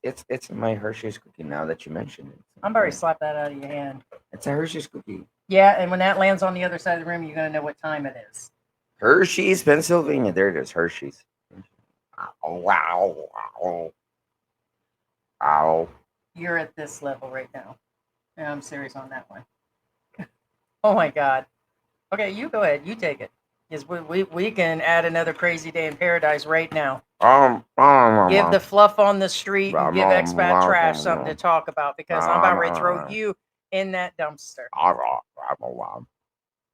It's my Hershey's cookie now that you mentioned it. I'm about to slap that out of your hand. It's a Hershey's cookie. Yeah, and when that lands on the other side of the room, you're going to know what time it is. Hershey's, Pennsylvania. There it is, Hershey's. Oh, wow. Wow. Ow. You're at this level right now. Yeah, I'm serious on that one. Oh my God. Okay, you go ahead. You take it. Because we can add another crazy day in paradise right now. Give the fluff on the street and give Expat Trash something to talk about because I'm about ready to throw you in that dumpster.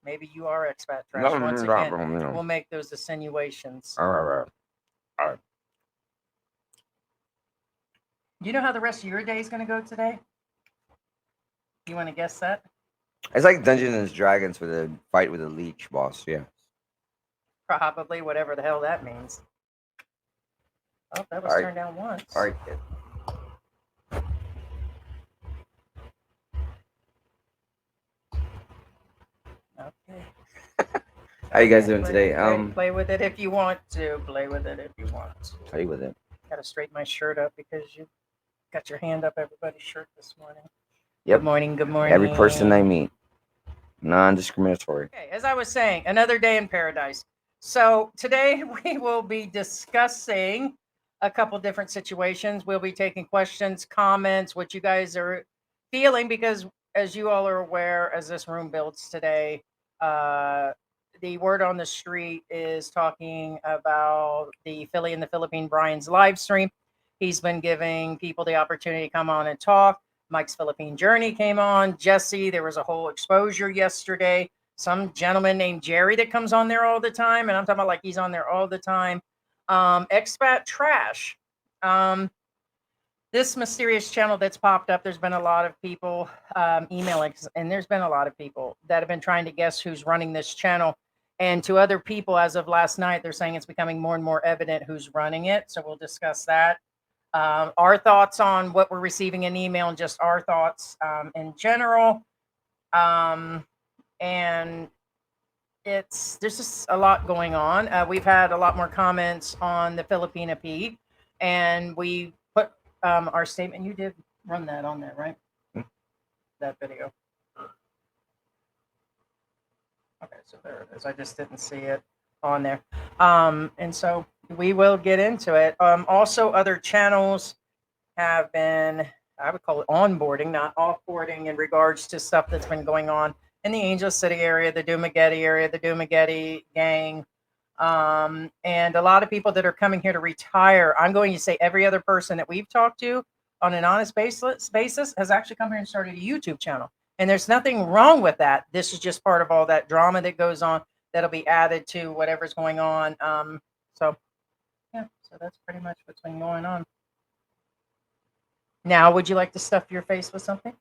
Maybe you are Expat Trash. Once again, we'll make those insinuations. Do you know how the rest of your day is going to go today? You want to guess that? It's like Dungeons and Dragons with a fight with a leech boss, yeah. Probably, whatever the hell that means. Oh, that was turned down once. All right, kid. Okay. How you guys doing today? Play with it if you want to. Play with it if you want to. Play with it. Gotta straighten my shirt up because you got your hand up everybody's shirt this morning. Yep. Good morning. Good morning. Every person I meet. Non-discriminatory. Okay, as I was saying, another day in paradise. So today we will be discussing a couple different situations. We'll be taking questions, comments, what you guys are feeling, because as you all are aware, as this room builds today, the word on the street is talking about the Philly in the Philippine Brian's live stream. He's been giving people the opportunity to come on and talk. Mike's Philippine Journey came on. Jesse, there was a whole exposure yesterday. Some gentleman named Jerry that comes on there all the time. And I'm talking about like he's on there all the time. Expat Trash. This mysterious channel that's popped up, there's been a lot of people emailing. And there's been a lot of people that have been trying to guess who's running this channel. And to other people, as of last night, they're saying it's becoming more and more evident who's running it. So we'll discuss that. Our thoughts on what we're receiving in email and just our thoughts in general. And there's just a lot going on. We've had a lot more comments on the Filipino P, and we put our statement. You did run that on there, right? That video. Okay, so there it is. I just didn't see it on there. And so we will get into it. Also, other channels have been, I would call it onboarding, not offboarding, in regards to stuff that's been going on in the Angel City area, the Dumaguete area, the Dumaguete gang. And a lot of people that are coming here to retire. I'm going to say every other person that we've talked to on an honest basis has actually come here and started a YouTube channel. And there's nothing wrong with that. This is just part of all that drama that goes on that'll be added to whatever's going on. So that's pretty much what's been going on. Now, would you like to stuff your face with something?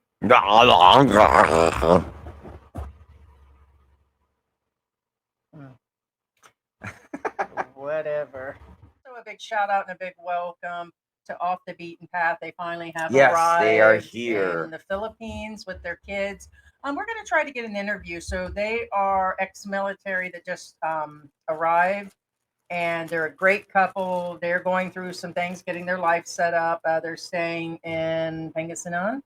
Whatever. So a big shout out and a big welcome to Off the Beaten Path. They finally have arrived. They are here in the Philippines with their kids. We're going to try to get an interview. So they are ex-military that just arrived, and they're a great couple. They're going through some things, getting their life set up. They're staying in Pangasinan.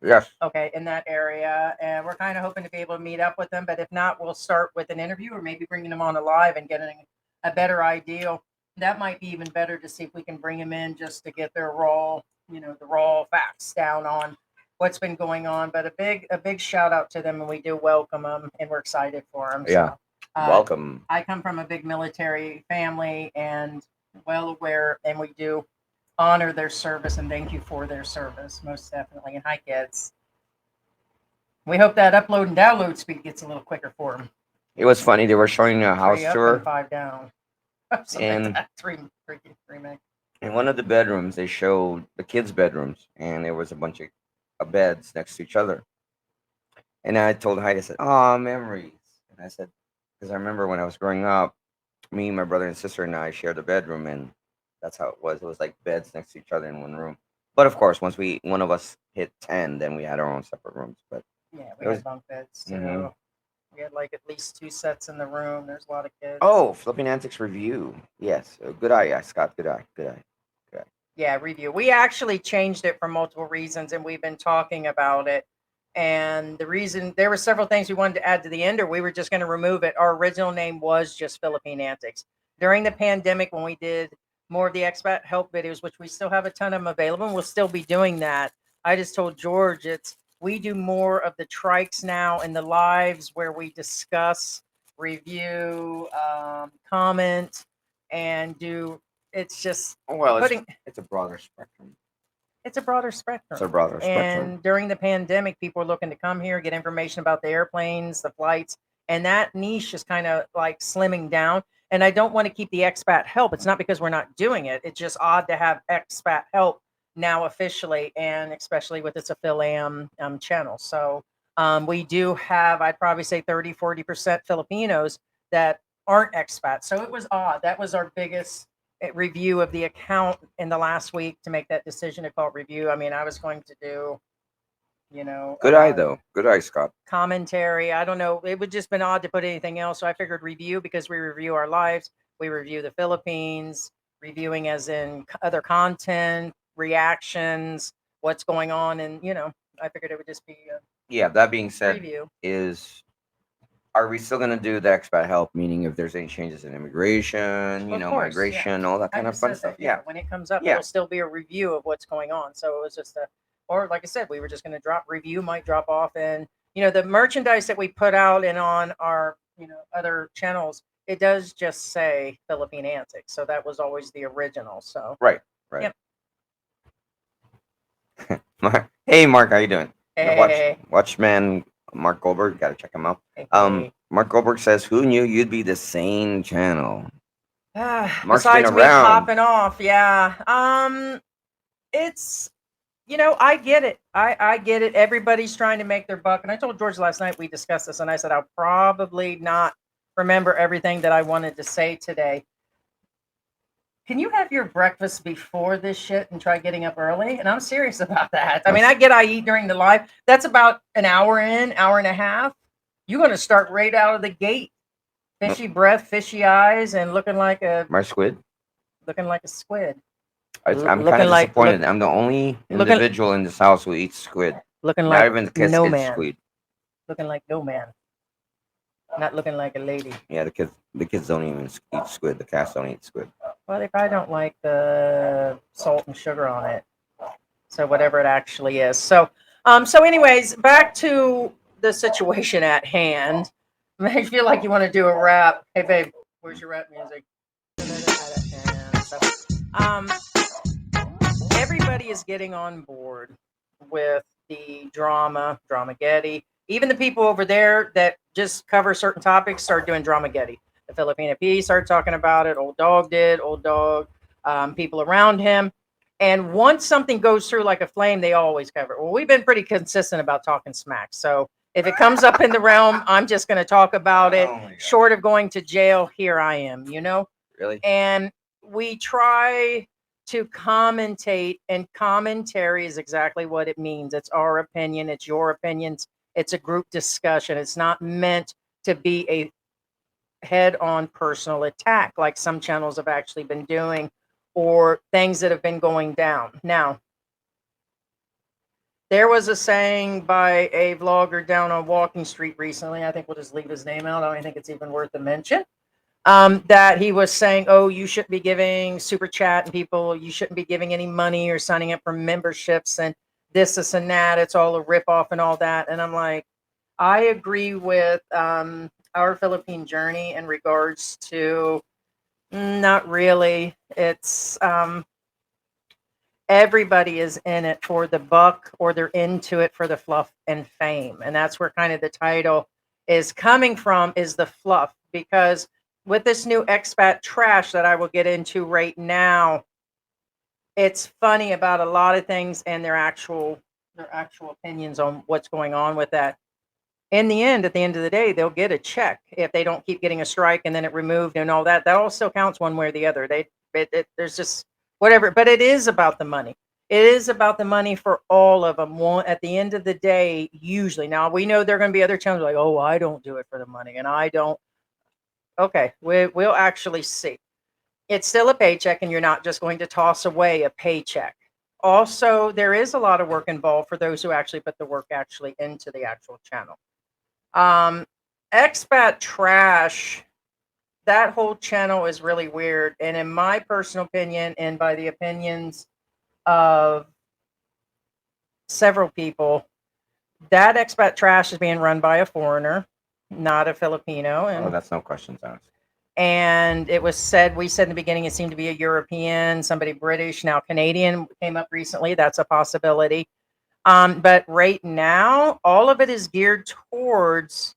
Yes. Okay, in that area. And we're kind of hoping to be able to meet up with them. But if not, we'll start with an interview or maybe bringing them on live and getting a better idea. That might be even better to see if we can bring them in just to get their raw, the raw facts down on what's been going on. But a big shout out to them, and we do welcome them, and we're excited for them. Yeah, so, welcome. I come from a big military family and well aware, and we do honor their service and thank you for their service, most definitely. And hi, kids. We hope that upload and download speed gets a little quicker for them. It was funny. They were showing a house tour. And 5 down. And like three minutes. In one of the bedrooms, they showed the kids' bedrooms, and there was a bunch of beds next to each other. And I told Heidi, I said, "Oh, memories." And I said, because I remember when I was growing up, me, my brother and sister, and I shared a bedroom, and that's how it was. It was like beds next to each other in one room. But of course, once one of us hit 10, then we had our own separate rooms. But yeah, we had bunk beds too. Mm-hmm. We had like at least 2 sets in the room. There's a lot of kids. Oh, Flipping Antics review. Yes. Good eye, Scott. Good eye. Yeah, review. We actually changed it for multiple reasons, and we've been talking about it. And the reason there were several things we wanted to add to the end, or we were just going to remove it. Our original name was just Philippine Antics. During the pandemic, when we did more of the expat help videos, which we still have a ton of them available, and we'll still be doing that. I just told George we do more of the trikes now and the lives where we discuss, review, comment, and do. It's just Well, putting it's a broader spectrum. it's a broader spectrum. It's a broader spectrum. And during the pandemic, people are looking to come here, get information about the airplanes, the flights, and that niche is kind of like slimming down. And I don't want to keep the expat help. It's not because we're not doing it. It's just odd to have expat help now officially, and especially with its affiliate channel. So we do have, I'd probably say 30-40% Filipinos that aren't expats. So it was odd. That was our biggest review of the account in the last week to make that decision to call it review. I mean, I was going to do, Good eye though. Good eye, Scott. commentary. I don't know. It would just been odd to put anything else. So I figured review because we review our lives. We review the Philippines, reviewing as in other content, reactions, what's going on. And, I figured it would just be a Yeah. That being said, review. Are we still gonna do the expat help? Meaning, if there's any changes in immigration, Of course, yeah. migration, all that I kind of just fun said stuff. that, Yeah. when it comes up, Yeah. it'll still be a review of what's going on. So it was just or like I said, we were just going to drop review, might drop off. And, the merchandise that we put out and on our, other channels, it does just say Philippine Antics. So that was always the original. So, Right. Right. Yep. Hey, Mark, how you doing? hey, Watchman Mark Goldberg, gotta check him out. hey. Mark Goldberg says, "Who knew you'd be the sane channel?" Mark's been Besides me around. popping off, yeah. It's I get it. I get it. Everybody's trying to make their buck. And I told George last night we discussed this, and I said I'll probably not remember everything that I wanted to say today. Can you have your breakfast before this shit and try getting up early? And I'm serious about that. I mean, I eat during the live. That's about an hour in, hour and a half. You're going to start right out of the gate. Fishy breath, fishy eyes, and looking like a squid. Looking like a squid. I'm kind of disappointed. I'm the only individual in this house who eats squid. Looking Not like even the kids no eat man. squid. Looking like no man. Not looking like a lady. Yeah, the kids don't even eat squid. The cats don't eat squid. Well, they probably don't like the salt and sugar on it. So whatever it actually is. So anyways, back to the situation at hand. I feel like you want to do a rap. Hey babe, where's your rap music? So, everybody is getting on board with the Dramageddon. Even the people over there that just cover certain topics start doing Dramageddon. The Filipino P started talking about it. Old Dog did. Old Dog, people around him. And once something goes through like a flame, they always cover it. Well, we've been pretty consistent about talking smack. So if it comes up in the realm, I'm just going to talk about it. Short of going to jail, here I am, Really? And we try to commentate, and commentary is exactly what it means. It's our opinion. It's your opinions. It's a group discussion. It's not meant to be a head-on personal attack like some channels have actually been doing, or things that have been going down. Now, there was a saying by a vlogger down on Walking Street recently. I think we'll just leave his name out. I don't think it's even worth a mention. That he was saying, oh, you shouldn't be giving super chat and people, you shouldn't be giving any money or signing up for memberships and this, and that. It's all a ripoff and all that. And I'm like, I agree with our Philippine journey in regards to not really. It's everybody is in it for the buck, or they're into it for the fluff and fame. And that's where kind of the title is coming from, is the fluff. Because with this new expat trash that I will get into right now, it's funny about a lot of things and their actual opinions on what's going on with that. In the end, at the end of the day, they'll get a check if they don't keep getting a strike and then it removed and all that. That all still counts one way or the other. There's just whatever, but it is about the money. It is about the money for all of them. At the end of the day, usually. Now we know there are going to be other channels like, oh, I don't do it for the money, and I don't. Okay, we'll actually see. it's still a paycheck, and you're not just going to toss away a paycheck. Also, there is a lot of work involved for those who actually put the work actually into the actual channel. Um, Expat Trash, that whole channel is really weird. And in my personal opinion, and by the opinions of several people, that Expat Trash is being run by a foreigner, not a Filipino. Oh, that's no questions asked. And we said in the beginning it seemed to be a European, somebody British, now Canadian came up recently. That's a possibility. But right now, all of it is geared towards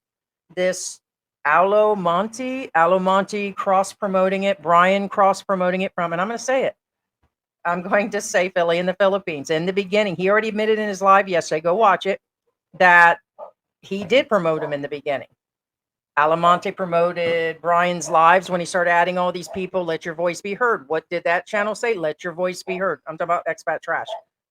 this Alo Monte cross promoting it, Brian cross promoting it from, and I'm going to say it. I'm going to say Philly in the Philippines. In the beginning, he already admitted in his live yesterday, go watch it, that he did promote him in the beginning. Alamonte promoted Brian's lives when he started adding all these people. Let your voice be heard. What did that channel say? Let your voice be heard. I'm talking about Expat Trash.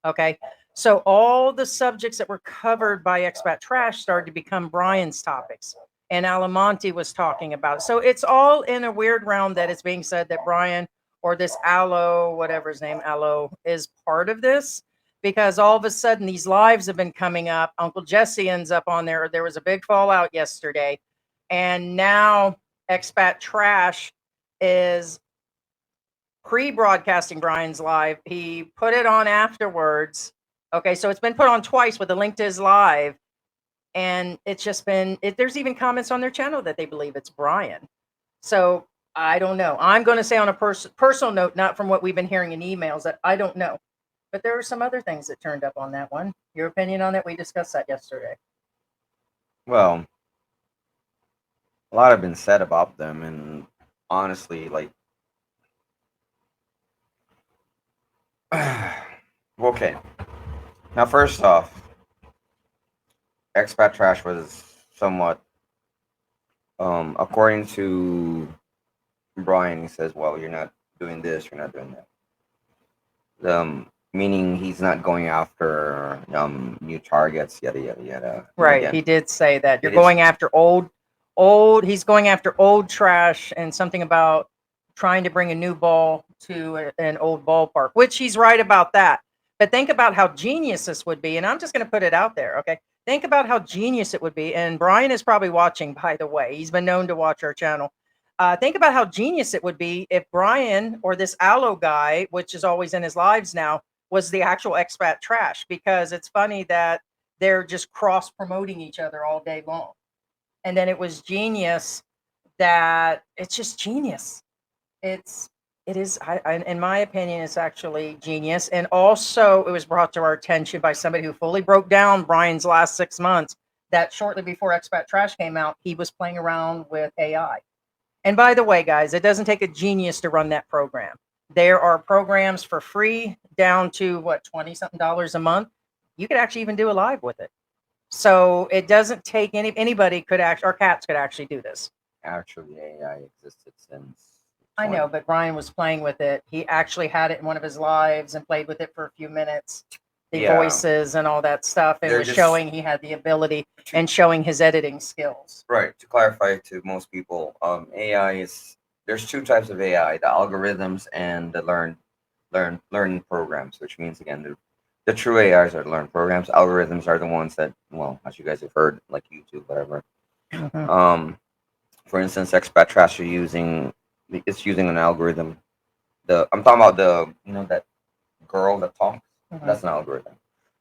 Okay. So all the subjects that were covered by Expat Trash started to become Brian's topics. And Alamonte was talking about it. So it's all in a weird realm that it's being said that Brian or this Aloe, whatever his name, Aloe, is part of this. Because all of a sudden these lives have been coming up. Uncle Jesse ends up on there. There was a big fallout yesterday. And now Expat Trash is pre-broadcasting Brian's live. He put it on afterwards. Okay, so it's been put on twice with a link to his live. And it's just been, there's even comments on their channel that they believe it's Brian. So I don't know. I'm going to say on a personal note, not from what we've been hearing in emails, that I don't know. But there are some other things that turned up on that one. Your opinion on that? We discussed that yesterday. Well, a lot have been said about them, and honestly, like, okay. Now, first off, Expat Trash was somewhat, according to Brian, he says, well, you're not doing this, you're not doing that. Meaning he's not going after new targets, yada yada yada. Right, Again, he did say that. You're it going is after he's going after old trash and something about trying to bring a new ball to an old ballpark, which he's right about that. But think about how genius this would be. And I'm just going to put it out there. Okay. Think about how genius it would be. And Brian is probably watching, by the way. He's been known to watch our channel. Think about how genius it would be if Brian or this Aloe guy, which is always in his lives now, was the actual Expat Trash, because it's funny that they're just cross promoting each other all day long. And then it was genius that it's just genius. It is, in my opinion, it's actually genius. And also, it was brought to our attention by somebody who fully broke down Brian's last 6 months, that shortly before Expat Trash came out, he was playing around with AI. And by the way, guys, it doesn't take a genius to run that program. There are programs for free down to what, 20 something dollars a month. You could actually even do a live with it. So it doesn't take anybody could actually, or cats could actually do this. actually AI existed since. I know, but Brian was playing with it. He actually had it in one of his lives and played with it for a few minutes. The Yeah. voices and all that stuff, and They're was just- showing he had the ability and showing his editing skills. Right. To clarify to most people, AI is, there's two types of AI: the algorithms and the learning programs. Which means, again, the true AIs are the learn programs. Algorithms are the ones that, well, as you guys have heard, like YouTube, whatever. Mhm. For instance, Expat Trash it's using an algorithm. I'm talking about that girl that talks. Mhm. That's an algorithm.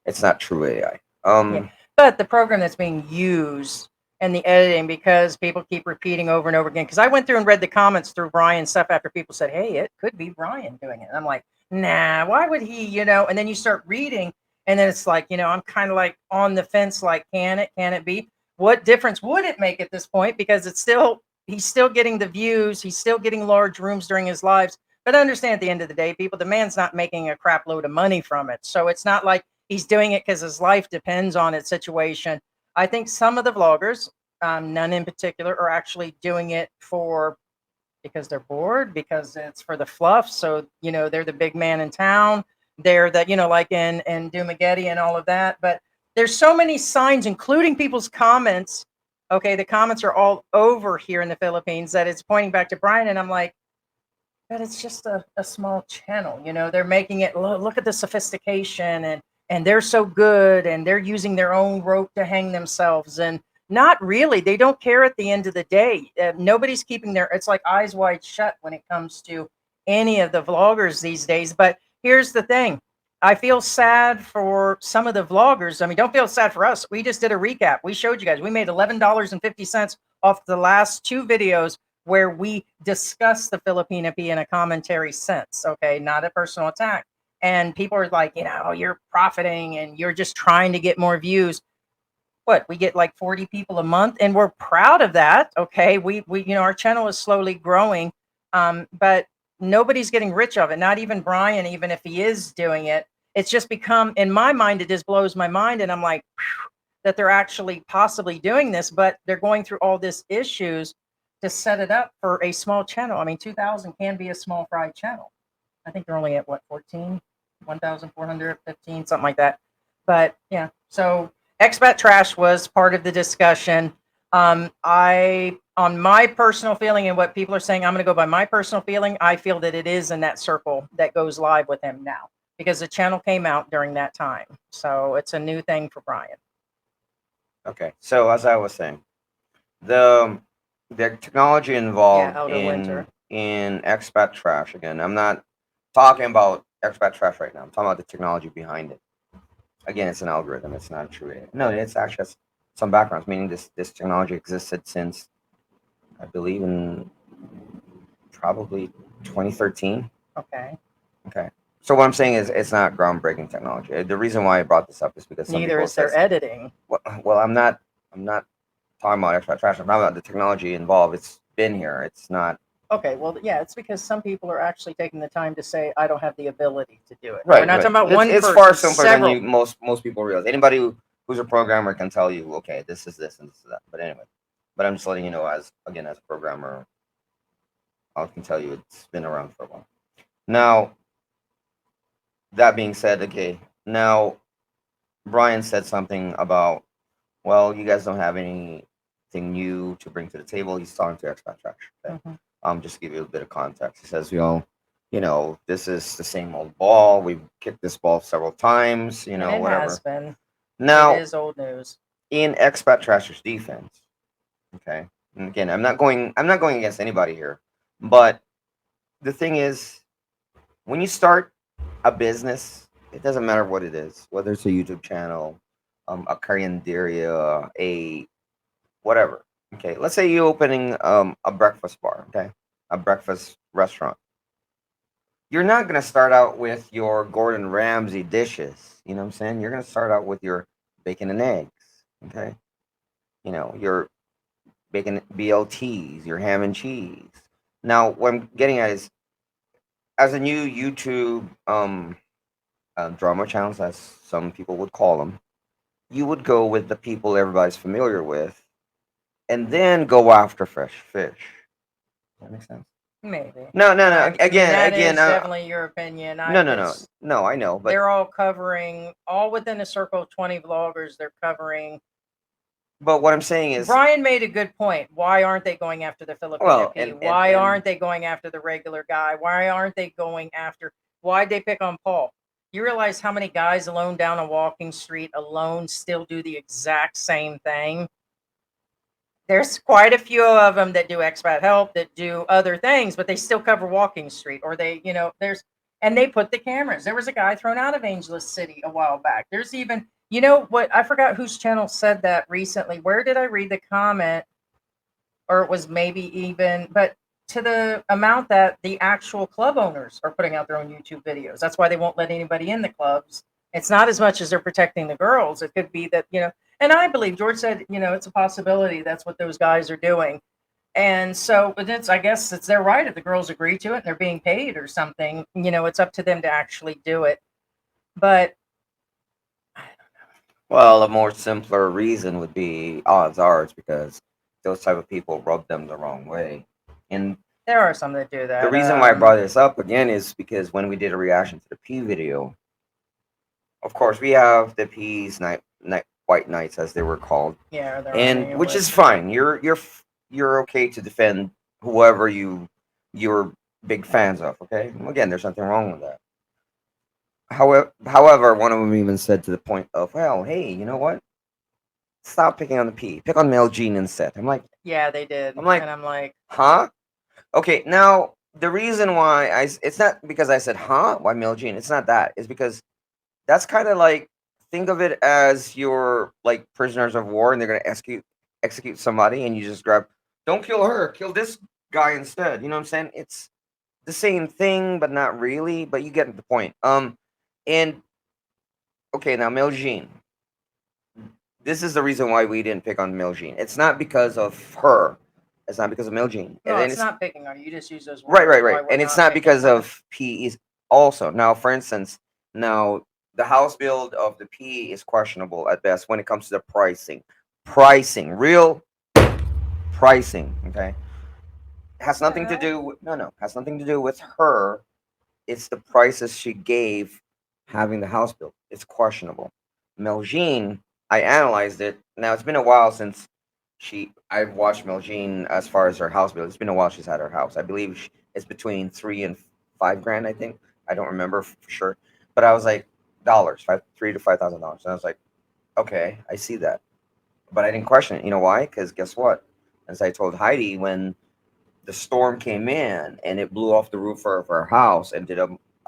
It's not true AI. Yeah. But the program that's being used and the editing, because people keep repeating over and over again. Because I went through and read the comments through Brian's stuff after people said, "Hey, it could be Brian doing it." And I'm like, "Nah, why would he?" And then you start reading, and then it's like, I'm kind of like on the fence. Like, can it be? What difference would it make at this point? Because he's still getting the views. He's still getting large rooms during his lives. But I understand at the end of the day, the man's not making a crap load of money from it. So it's not like he's doing it because his life depends on it situation. I think some of the vloggers, none in particular, are actually doing it because they're bored, because it's for the fluff. So, they're the big man in town. They're the, like in Dumageddon and all of that. But there's so many signs, including people's comments. Okay, the comments are all over here in the Philippines that it's pointing back to Brian. And I'm like, but it's just a small channel. They're making it look at the sophistication, and they're so good, and they're using their own rope to hang themselves, and not really. They don't care at the end of the day. Nobody's keeping their, it's like eyes wide shut when it comes to any of the vloggers these days. But here's the thing. I feel sad for some of the vloggers. I mean, don't feel sad for us. We just did a recap. We showed you guys. We made $11.50 off the last two videos where we discuss the Filipino in a commentary sense, okay, not a personal attack. And people are like, you're profiting and you're just trying to get more views. What, we get like 40 people a month, and we're proud of that, okay? We our channel is slowly growing, but nobody's getting rich of it, not even Brian, even if he is doing it. It's just become, in my mind, it just blows my mind, and I'm like, that they're actually possibly doing this, but they're going through all this issues to set it up for a small channel. I mean, 2,000 can be a small fry channel. I think they're only at what, 14, 1,415, something like that. But yeah, so expat trash was part of the discussion. On my personal feeling and what people are saying, I'm going to go by my personal feeling. I feel that it is in that circle that goes live with him now, because the channel came out during that time. So it's a new thing for Brian. Okay, so as I was saying, the the technology involved outer winter. in expat trash. Again, I'm not talking about expat trash right now. I'm talking about the technology behind it. Again, it's an algorithm. It's not true. No, it's actually has some backgrounds. Meaning this technology existed since, I believe, in probably 2013. Okay. Okay. So what I'm saying is it's not groundbreaking technology. The reason why I brought this up is because some Neither people is their editing. well, I'm not talking about expat trash. I'm talking about the technology involved. It's been here. It's not. Okay, well, yeah, it's because some people are actually taking the time to say, I don't have the ability to do it. We're Right, not right. talking about one It's person, far simpler than several. you most people realize. Anybody who's a programmer can tell you, okay, this is this and this is that. But anyway, but I'm just letting you know, as a programmer, I can tell you it's been around for a while. Now, that being said, okay, now Brian said something about, well, you guys don't have anything new to bring to the table. He's talking to Expat Trash. Okay? Mhm. Just to give you a bit of context. He says, this is the same old ball. We've kicked this ball several times, And it whatever. has been. Now, It is old news. in Expat Trash's defense, okay, and again, I'm not going against anybody here, but the thing is, when you start a business, it doesn't matter what it is, whether it's a YouTube channel, a carinderia, a whatever. Okay, let's say you're opening a breakfast bar, okay, a breakfast restaurant. You're not gonna start out with your Gordon Ramsay dishes. You know what I'm saying? You're gonna start out with your bacon and eggs, okay? Your bacon BLTs, your ham and cheese. Now, what I'm getting at is, as a new YouTube drama channels, as some people would call them, you would go with the people everybody's familiar with, and then go after fresh fish. Does that make sense? Maybe. No, no, no. I mean, that Again. is definitely your opinion. No, no, no, no. I know, but they're all covering, all within a circle of 20 vloggers. They're covering. what I'm saying is, Brian made a good point. Why aren't they going after the Filipino well, P? Why aren't they going after the regular guy? Why aren't they going after? Why'd they pick on Paul? You realize how many guys alone down a walking street alone still do the exact same thing? There's quite a few of them that do expat help, that do other things, but they still cover walking street, or and they put the cameras. There was a guy thrown out of Angeles City a while back. There's even, what, I forgot whose channel said that recently. Where did I read the comment? Or it was maybe even, but to the amount that the actual club owners are putting out their own YouTube videos. That's why they won't let anybody in the clubs. It's not as much as they're protecting the girls. It could be that, and I believe George said, it's a possibility that's what those guys are doing. And so, but I guess it's their right if the girls agree to it and they're being paid or something, it's up to them to actually do it. But well, a more simpler reason would be odds are it's because those type of people rub them the wrong way. And there are some that do that. the reason why I brought this up again is because when we did a reaction to the P video, of course we have the P's night white knights, as they were called. Yeah, and which is fine. You're okay to defend whoever you're big fans of. Okay, again, there's nothing wrong with that. However, one of them even said to the point of, well, hey, you know what? Stop picking on the P. Pick on male gene instead. Yeah, they did. I'm like, And I'm like, huh? Okay, now the reason why it's not because I said, huh? Why male gene? It's not that. It's because that's kind of like, think of it as you're like prisoners of war and they're gonna execute somebody and you just grab, don't kill her, kill this guy instead. You know what I'm saying? It's the same thing, but not really. But you get the point. And okay, now male gene. This is the reason why we didn't pick on male gene. It's not because of her. It's not because of male gene. no, And it's it's not picking on you. You just use those right, words right, why right. we're And it's not not making because fun of. of PEs also. Now, for instance, now the house build of the PE is questionable at best when it comes to the pricing. Pricing, real pricing, okay? Has nothing to Well, do with, no, has nothing to do with her. It's the prices she gave having the house built. It's questionable. Meljean, I analyzed it. Now it's been a while since I've watched Meljean as far as her house build. It's been a while she's had her house. I believe it's between 3 and 5 grand. I think I don't remember for sure, but I was like dollars, 3 to 5 thousand dollars, and I was like, okay, I see that, but I didn't question it. You know why? Because guess what? As I told Heidi, when the storm came in and it blew off the roof of her house and did a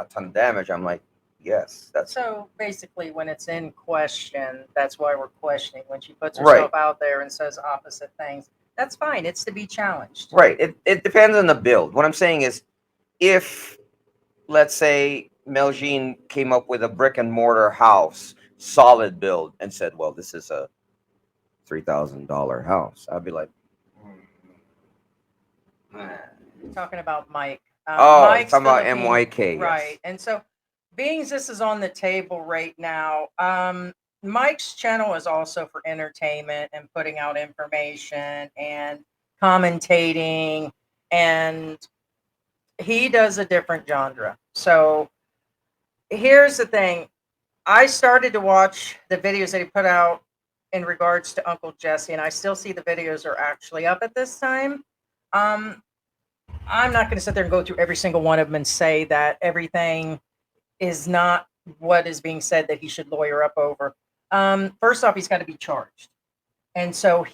ton of damage. I'm like, yes, that's so basically, when it's in question, that's why we're questioning. When she puts right. herself out there and says opposite things, that's fine. It's to be challenged. Right. It depends on the build. What I'm saying is, if let's say Meljean came up with a brick and mortar house, solid build, and said, well, this is a $3,000 house, I'd be like, "Man." Talking about Mike. Oh, you're Mike's talking about Philippine, MYK, right? yes. And so, being this is on the table right now, Mike's channel is also for entertainment and putting out information and commentating, and he does a different genre. So here's the thing: I started to watch the videos that he put out in regards to Uncle Jesse, and I still see the videos are actually up at this time. Um, I'm not going to sit there and go through every single one of them and say that everything is not what is being said that he should lawyer up over. First off, he's got to be charged. And so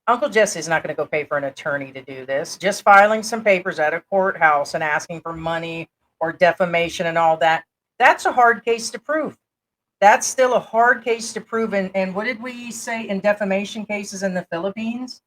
Uncle Jesse is not going to go pay for an attorney to do this. Just filing some papers at a courthouse and asking for money or defamation and all that, that's a hard case to prove. That's still a hard case to prove. And what did we say in defamation cases in the Philippines?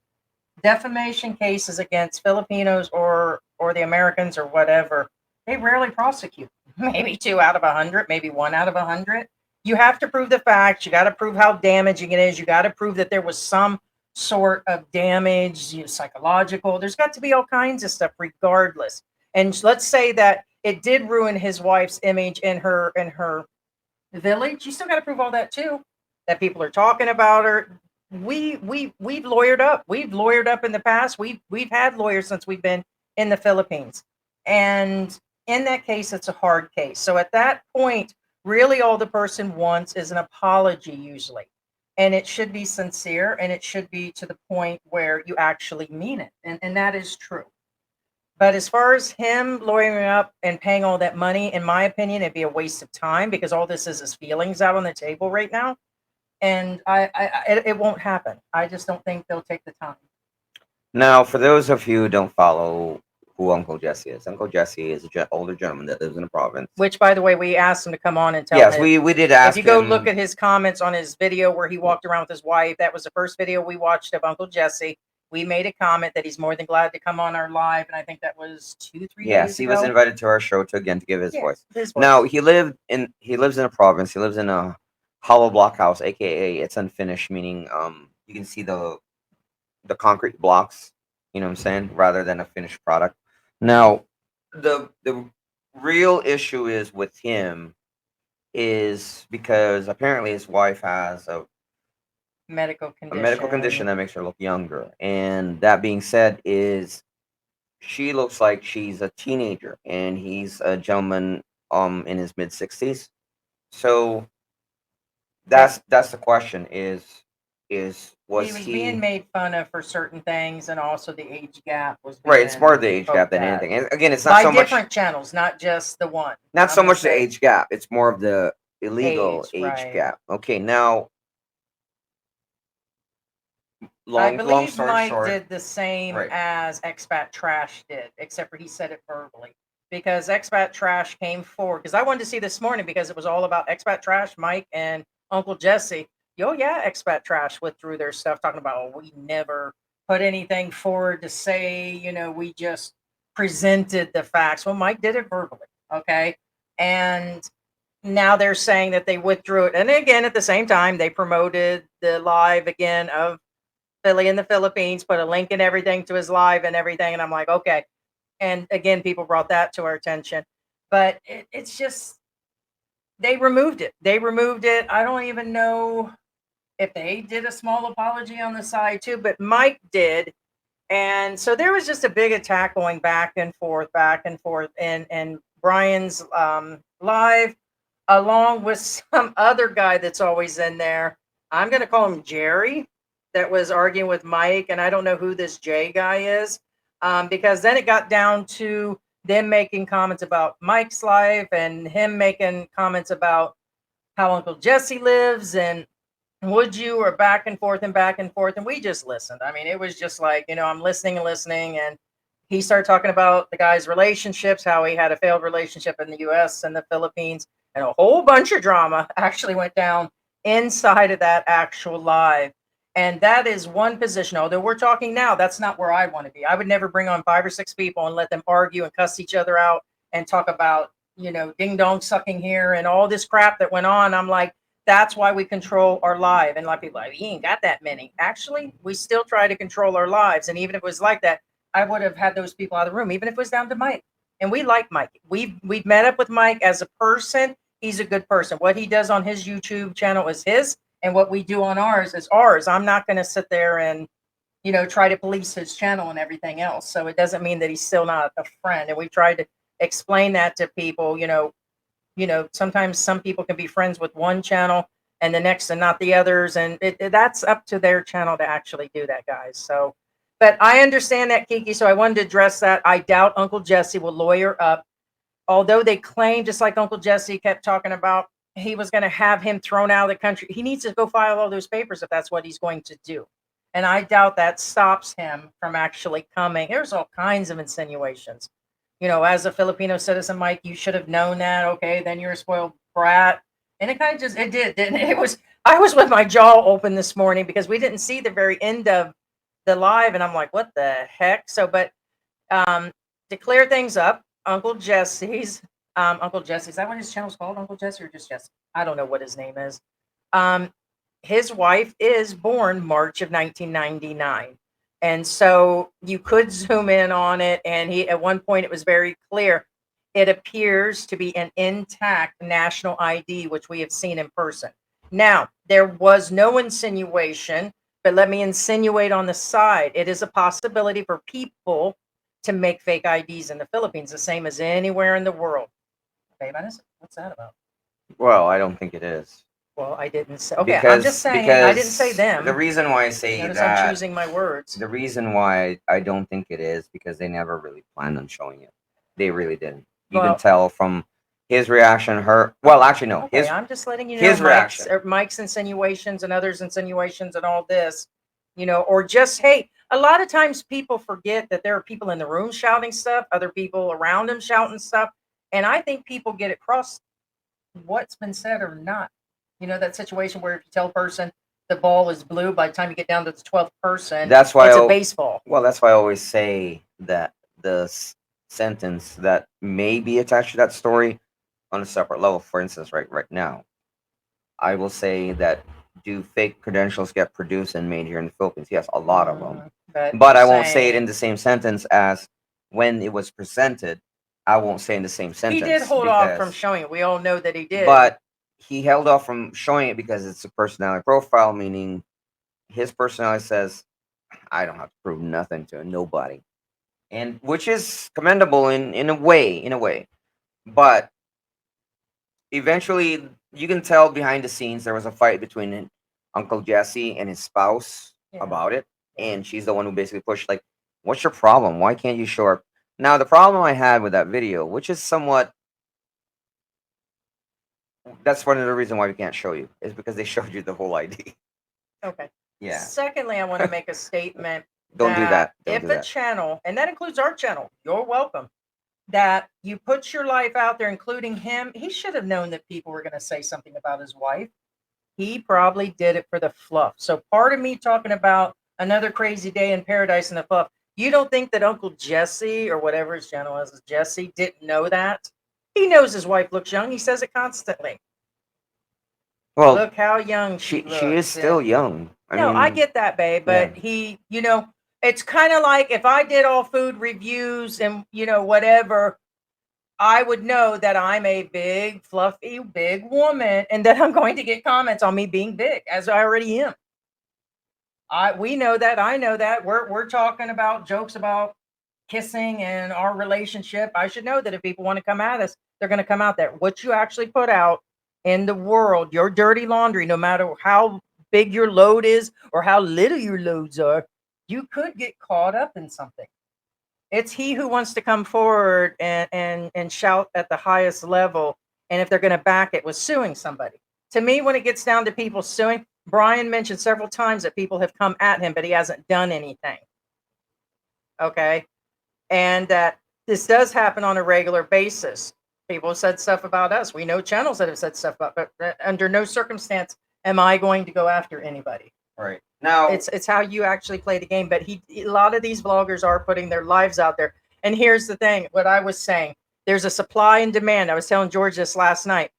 Defamation cases against Filipinos or the Americans or whatever, they rarely prosecute. Maybe 2 out of 100, maybe 1 out of 100. You have to prove the facts. You got to prove how damaging it is. You got to prove that there was some sort of damage, psychological. There's got to be all kinds of stuff, regardless. And let's say that it did ruin his wife's image in her village. You still got to prove all that too. That people are talking about her. We've lawyered up. We've lawyered up in the past. We've had lawyers since we've been in the Philippines, and in that case, it's a hard case. So at that point, really, all the person wants is an apology, usually, and it should be sincere, and it should be to the point where you actually mean it, and that is true. But as far as him lawyering up and paying all that money, in my opinion, it'd be a waste of time because all this is his feelings out on the table right now, and it won't happen. I just don't think they'll take the time. Now, for those of you who don't follow who Uncle Jesse is, Uncle Jesse is an older gentleman that lives in the province. Which, by the way, we asked him to come on and tell Yes, his. we did If ask you go look him. at his comments on his video where he walked around with his wife, that was the first video we watched of Uncle Jesse. We made a comment that he's more than glad to come on our live, and I think that was 2, 3 Yes, days he was ago. invited to our show to again to give his Yeah, voice. his Now voice. he lives in a province. He lives in a hollow block house, aka it's unfinished, meaning you can see the concrete blocks. You know what I'm saying, rather than a finished product. Now the real issue is with him is because apparently his wife has Medical a medical condition. condition that makes her look younger, and that being said is she looks like she's a teenager and he's a gentleman in his mid 60s. So Okay. that's the question is, was He was being he made fun of for certain things, and also the age gap was right? It's more being of the age gap poked than at anything. And again, it's not by so much different channels, not just the one. not I'm so gonna much the say age gap. It's more of the illegal age, age right? gap. Okay, now I long believe story Mike short, did the same right? as Expat Trash did, except for he said it verbally. Because Expat Trash came forward, because I wanted to see this morning because it was all about Expat Trash, Mike and Uncle Jesse. Oh yeah, Expat Trash withdrew their stuff, talking about, oh, we never put anything forward to say, we just presented the facts. Well, Mike did it verbally, okay? And now they're saying that they withdrew it. And again, at the same time, they promoted the live again of Philly in the Philippines, put a link and everything to his live and everything. And I'm like, okay. And again, people brought that to our attention. But it's just, they removed it. They removed it. I don't even know if they did a small apology on the side too, but Mike did. And so there was just a big attack going back and forth. And Brian's live, along with some other guy that's always in there. I'm going to call him Jerry, that was arguing with Mike. And I don't know who this Jay guy is, because then it got down to them making comments about Mike's life and him making comments about how Uncle Jesse lives and would you, or back and forth and back and forth. And we just listened. I mean, it was just like, I'm listening and listening. And he started talking about the guy's relationships, how he had a failed relationship in the US and the Philippines, and a whole bunch of drama actually went down inside of that actual live. And that is one position. Although we're talking now, that's not where I want to be. I would never bring on 5 or 6 people and let them argue and cuss each other out and talk about, ding dong sucking here and all this crap that went on. I'm like, that's why we control our live. And a lot of people are like, he ain't got that many. Actually, we still try to control our lives. And even if it was like that, I would have had those people out of the room, even if it was down to Mike. And we like Mike. We've met up with Mike as a person. He's a good person. What he does on his YouTube channel is his, and what we do on ours is ours. I'm not going to sit there and try to police his channel and everything else. So it doesn't mean that he's still not a friend. And we tried to explain that to people. Sometimes some people can be friends with one channel and the next and not the others. And that's up to their channel to actually do that, guys. So, but I understand that, Kiki. So I wanted to address that. I doubt Uncle Jesse will lawyer up, although they claim, just like Uncle Jesse kept talking about, he was going to have him thrown out of the country. He needs to go file all those papers if that's what he's going to do. And I doubt that stops him from actually coming. There's all kinds of insinuations. As a Filipino citizen, Mike, you should have known that. Okay, then you're a spoiled brat. And it kind of just, it did, didn't it? I was with my jaw open this morning because we didn't see the very end of the live. And I'm like, what the heck? So, but um, to clear things up, Uncle Jesse, is that what his channel's called? Uncle Jesse or just Jesse? I don't know what his name is. Um, his wife is born March of 1999. And so you could zoom in on it. And at one point, it was very clear. It appears to be an intact national ID, which we have seen in person. Now, there was no insinuation, but let me insinuate on the side. It is a possibility for people to make fake IDs in the Philippines, the same as anywhere in the world. Okay, what's that about? Well, I don't think it is. Well, I didn't say. Okay, I'm just saying. I didn't say The them. reason why I say Notice I'm that choosing my words. the reason why I don't think it is because they never really planned on showing it. They really didn't. You can Well, tell from his reaction. Well, actually, no. okay, I'm just letting you know his reaction. Mike's insinuations and others' insinuations and all this, or just, hey, a lot of times people forget that there are people in the room shouting stuff, other people around them shouting stuff, and I think people get across what's been said or not. That situation where if you tell a person the ball is blue, by the time you get down to the 12th person, That's why it's a baseball. Well, that's why I always say that the sentence that may be attached to that story on a separate level. For instance, right now, I will say that do fake credentials get produced and made here in the Philippines? Yes, a lot of them. But I won't say it in the same sentence as when it was presented. I won't say in the same sentence. He did hold off from showing it. We all know that he did. But he held off from showing it because it's a personality profile, meaning his personality says, I don't have to prove nothing to nobody. And which is commendable in a way. But eventually you can tell behind the scenes there was a fight between Uncle Jesse and his spouse Yeah. about it, Yeah. and she's the one who basically pushed like, "What's your problem? Why can't you show up?" Now the problem I had with that video, which is somewhat, that's one of the reasons why we can't show you, is because they showed you the whole ID. Okay. Yeah, Secondly, I want to make a statement don't do that that. Don't if do a that. channel, and that includes our channel, you're welcome, that you put your life out there, including him, he should have known that people were going to say something about his wife. He probably did it for the fluff. So part of me talking about another crazy day in paradise and the fluff, you don't think that Uncle Jesse or whatever his channel is, Jesse, didn't know that? He knows his wife looks young. He says it constantly. Well, Look how young she she is looks. still And young. I no, I mean, get that, babe, yeah, but he, it's kind of like if I did all food reviews and, whatever, I would know that I'm a big, fluffy, big woman and that I'm going to get comments on me being big, as I already am. We know that. I know that. We're talking about jokes about kissing and our relationship. I should know that if people want to come at us, they're going to come out there. What you actually put out in the world, your dirty laundry, no matter how big your load is or how little your loads are, you could get caught up in something. It's he who wants to come forward and shout at the highest level, and if they're going to back it with suing somebody. To me, when it gets down to people suing, Brian mentioned several times that people have come at him, but he hasn't done anything. Okay, and that this does happen on a regular basis. People have said stuff about us. We know channels that have said stuff about, but under no circumstance am I going to go after anybody. right now. It's how you actually play the game. But a lot of these vloggers are putting their lives out there. And here's the thing: what I was saying, there's a supply and demand. I was telling George this last night.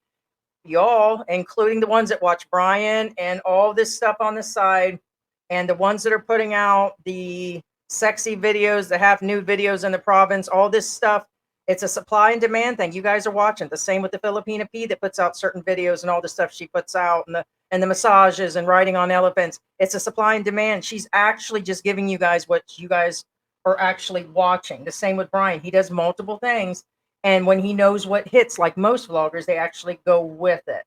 Y'all, including the ones that watch Brian and all this stuff on the side, and the ones that are putting out the sexy videos that have new videos in the province, all this stuff. It's a supply and demand thing. You guys are watching. The same with the Filipina P that puts out certain videos and all the stuff she puts out, and the massages and riding on elephants. It's a supply and demand. She's actually just giving you guys what you guys are actually watching. The same with Brian. He does multiple things. And when he knows what hits, like most vloggers, they actually go with it.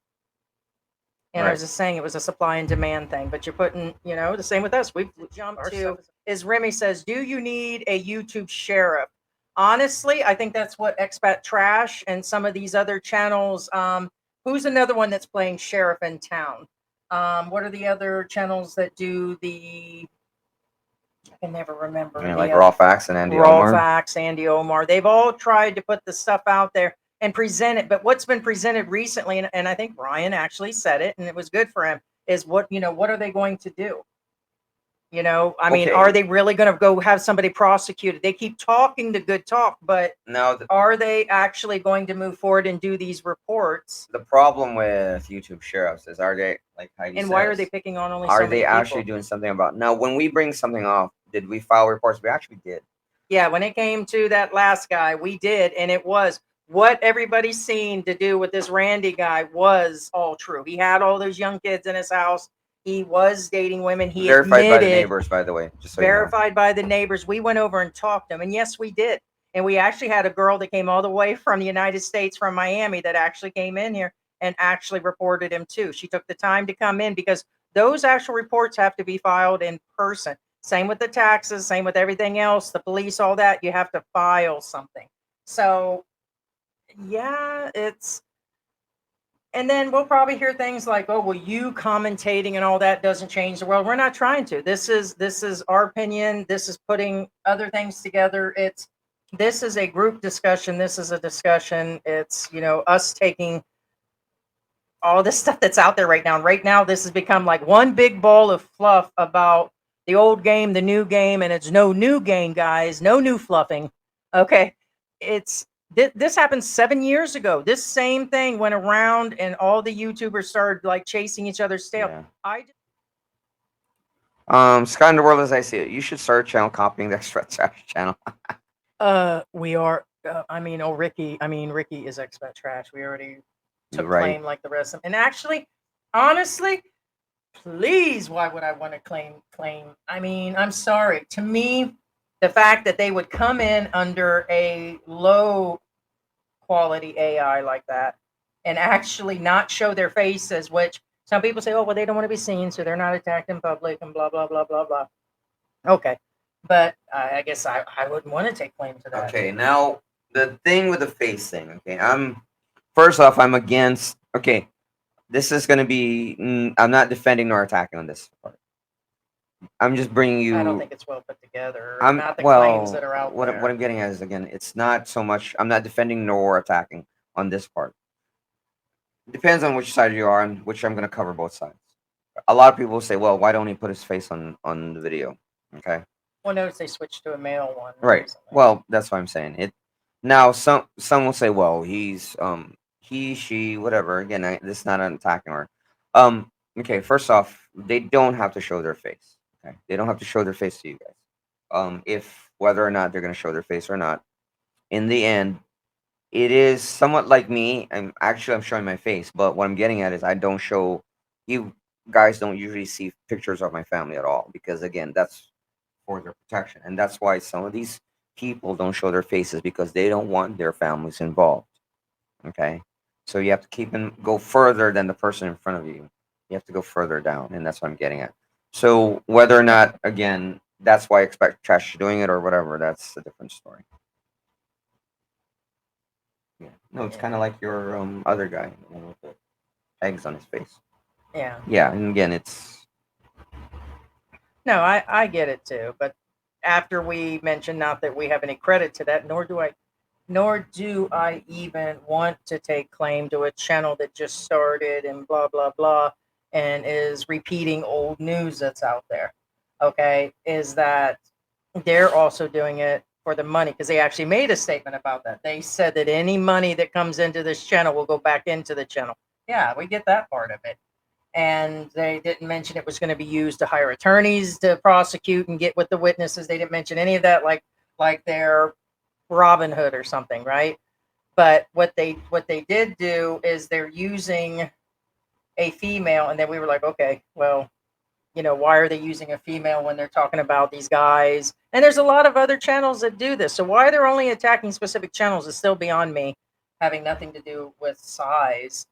And I was Right. just saying it was a supply and demand thing. But you're putting, the same with us. We've jumped to, as Remy says, do you need a YouTube sheriff? Honestly, I think that's what Expat Trash and some of these other channels. Who's another one that's playing sheriff in town? What are the other channels that do the? I can never remember. I mean, The like Raw Facts and Andy Omar. Facts, Andy Omar. They've all tried to put the stuff out there and present it. But what's been presented recently, and I think Brian actually said it, and it was good for him, is what are they going to do? I mean, Okay. are they really going to go have somebody prosecuted? They keep talking the good talk, but Now are they actually going to move forward and do these reports? the problem with YouTube sheriffs is, are they, like Heidi And says, why are they picking on only are so they many actually people? doing something about? Now, when we bring something off, did we file reports? We actually did. Yeah, when it came to that last guy, we did, and it was what everybody's seen to do with this Randy guy was all true. He had all those young kids in his house. He was dating women. He Verified by the admitted, neighbors, by the way, just so you know. verified by the neighbors. We went over and talked to him, and yes, we did. And we actually had a girl that came all the way from the United States, from Miami, that actually came in here and actually reported him too. She took the time to come in because those actual reports have to be filed in person. Same with the taxes, same with everything else, the police, all that. You have to file something. So, yeah, and then we'll probably hear things like, "Oh, well, you commentating and all that doesn't change the world." We're not trying to. This is our opinion. This is putting other things together. This is a group discussion. This is a discussion. It's us taking all this stuff that's out there right now. And right now, this has become like one big ball of fluff about the old game, the new game, and it's no new game, guys. No new fluffing. Okay, it's this happened 7 years ago. This same thing went around, and all the YouTubers started like chasing each other's tail. Yeah. I Sky in the World as I see it. You should start a channel copying the Extra Trash channel. we are. I mean, Ricky. I mean, Ricky is Expat Trash. We already took Right. claim like the rest of them. And actually, honestly, please, why would I want to claim? I mean, I'm sorry. To me, the fact that they would come in under a low quality AI like that and actually not show their faces, which Some people say, oh, well, they don't want to be seen, so they're not attacked in public and blah, blah, blah, blah, blah. Okay. But I guess I wouldn't want to take claim to that. Okay, now the thing with the face thing. Okay, I'm first off, I'm against. Okay, this is gonna be. I'm not defending nor attacking on this part. I'm just bringing I don't you. think it's well put together. I'm Not the claims that well. are out What there. I'm getting at is again, it's not so much. I'm not defending nor attacking on this part. Depends on which side you are, and which I'm gonna cover both sides. A lot of people say, well, why don't he put his face on the video? Okay. Well, notice they switched to a male one Right. recently. Well, that's what I'm saying. It now some will say, well, he's he she whatever. Again, this is not an attacking or okay. First off, they don't have to show their face. Okay, they don't have to show their face to you guys. If whether or not they're gonna show their face or not, in the end, it is somewhat like me. I'm showing my face, but what I'm getting at is I don't show you guys don't usually see pictures of my family at all because again, that's for their protection. And that's why some of these people don't show their faces because they don't want their families involved. Okay. So you have to go further than the person in front of you. You have to go further down. And that's what I'm getting at. So whether or not, again, that's why I expect Trash doing it or whatever, that's a different story. Yeah. No, it's kind of like your other guy, the one with the eggs on his face. Yeah. Yeah. And again, it's. No, I get it too. But after we mentioned, not that we have any credit to that, nor do I even want to take claim to a channel that just started and blah blah blah and is repeating old news that's out there. Okay, is that they're also doing it for the money because they actually made a statement about that. They said that any money that comes into this channel will go back into the channel. Yeah, we get that part of it. And they didn't mention it was going to be used to hire attorneys to prosecute and get with the witnesses. They didn't mention any of that, like their Robin Hood or something, right? But what they did do is they're using a female, and then we were like, okay, well, why are they using a female when they're talking about these guys? And there's a lot of other channels that do this. So why they're only attacking specific channels is still beyond me, having nothing to do with size.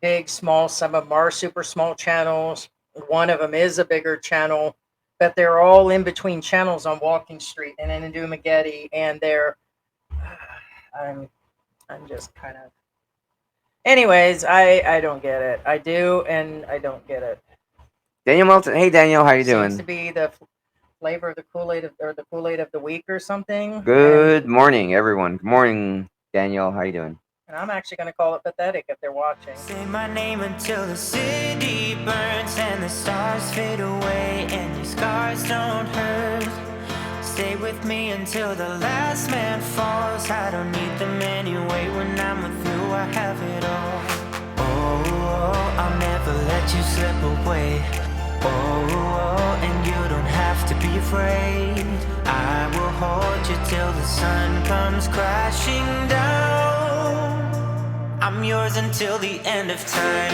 Big, small, some of them are super small channels. One of them is a bigger channel, but they're all in between channels on Walking Street and in Dumagetti, and they're I'm just kind of anyways, I don't get it. I do and I don't get it. Daniel Melton. Hey, Daniel, how you doing? Seems to be the flavor of the Kool-Aid or the Kool-Aid of the week or something. Good morning, everyone. Good morning, Daniel. How you doing? And I'm actually going to call it pathetic if they're watching. Say my name until the city burns and the stars fade away and your scars don't hurt. Stay with me until the last man falls. I don't need them anyway. When I'm with you, I have it all. Oh, I'll never let you slip away. Oh, and you don't have to be afraid. I will hold you till the sun comes crashing down. I'm yours until the end of time.